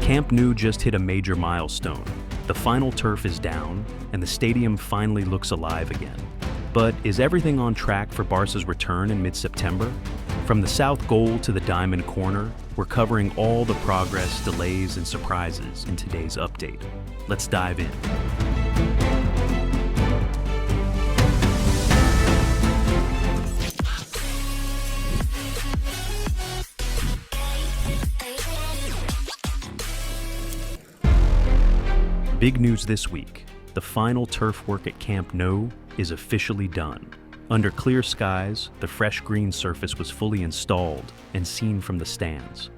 Camp Nou just hit a major milestone. The final turf is down, and the stadium finally looks alive again. But is everything on track for Barça's return in mid-September? From the South Goal to the Diamond Corner, we're covering all the progress, delays, and surprises in today's update. Let's dive in. Big news this week. The final turf work at Camp Nou is officially done. Under clear skies, the fresh green surface was fully installed and seen from the stands,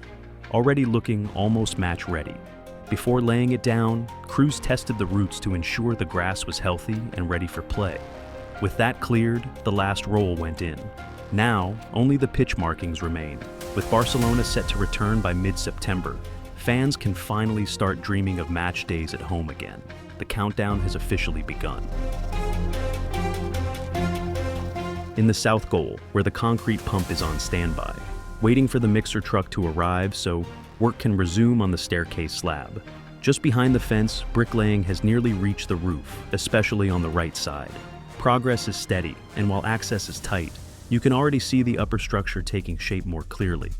already looking almost match ready. Before laying it down, crews tested the roots to ensure the grass was healthy and ready for play. With that cleared, the last roll went in. Now, only the pitch markings remain. With Barcelona set to return by mid-September, fans can finally start dreaming of match days at home again. The countdown has officially begun. In the South Goal, where the concrete pump is on standby, waiting for the mixer truck to arrive so work can resume on the staircase slab. Just behind the fence, bricklaying has nearly reached the roof, especially on the right side. Progress is steady, and while access is tight, you can already see the upper structure taking shape more clearly.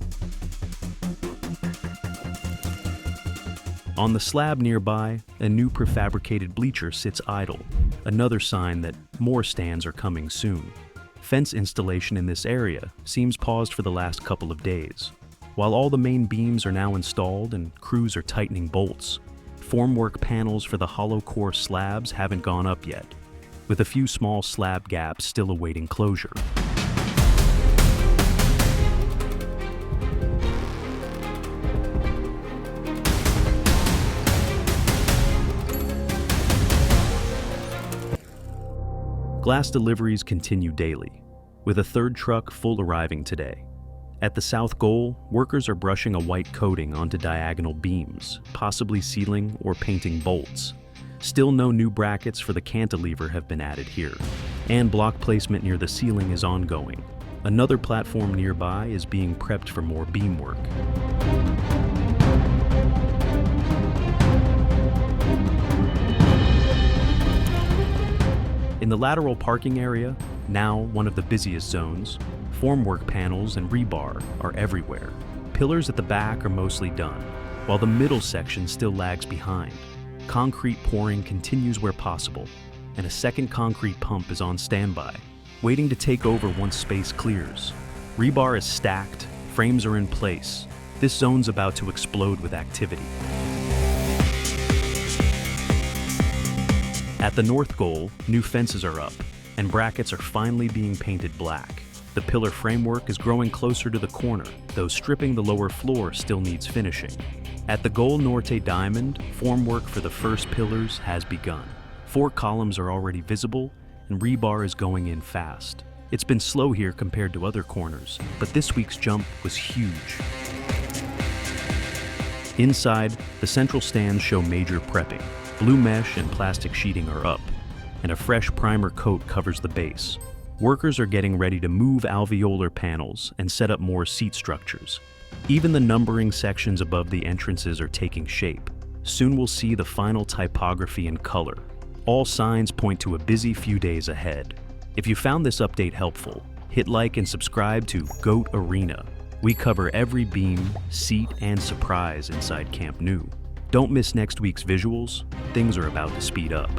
On the slab nearby, a new prefabricated bleacher sits idle, another sign that more stands are coming soon. Fence installation in this area seems paused for the last couple of days. While all the main beams are now installed and crews are tightening bolts, formwork panels for the hollow core slabs haven't gone up yet, with a few small slab gaps still awaiting closure. Glass deliveries continue daily, with a third truck full arriving today. At the South Goal, workers are brushing a white coating onto diagonal beams, possibly sealing or painting bolts. Still no new brackets for the cantilever have been added here, and block placement near the ceiling is ongoing. Another platform nearby is being prepped for more beam work. In the lateral parking area, now one of the busiest zones, formwork panels and rebar are everywhere. Pillars at the back are mostly done, while the middle section still lags behind. Concrete pouring continues where possible, and a second concrete pump is on standby, waiting to take over once space clears. Rebar is stacked, frames are in place. This zone's about to explode with activity. At the North Goal, new fences are up, and brackets are finally being painted black. The pillar framework is growing closer to the corner, though stripping the lower floor still needs finishing. At the Goal Norte Diamond, formwork for the first pillars has begun. 4 columns are already visible, and rebar is going in fast. It's been slow here compared to other corners, but this week's jump was huge. Inside, the central stands show major prepping. Blue mesh and plastic sheeting are up, and a fresh primer coat covers the base. Workers are getting ready to move alveolar panels and set up more seat structures. Even the numbering sections above the entrances are taking shape. Soon we'll see the final typography and color. All signs point to a busy few days ahead. If you found this update helpful, hit like and subscribe to Goat Arena. We cover every beam, seat, and surprise inside Camp Nou. Don't miss next week's visuals. Things are about to speed up.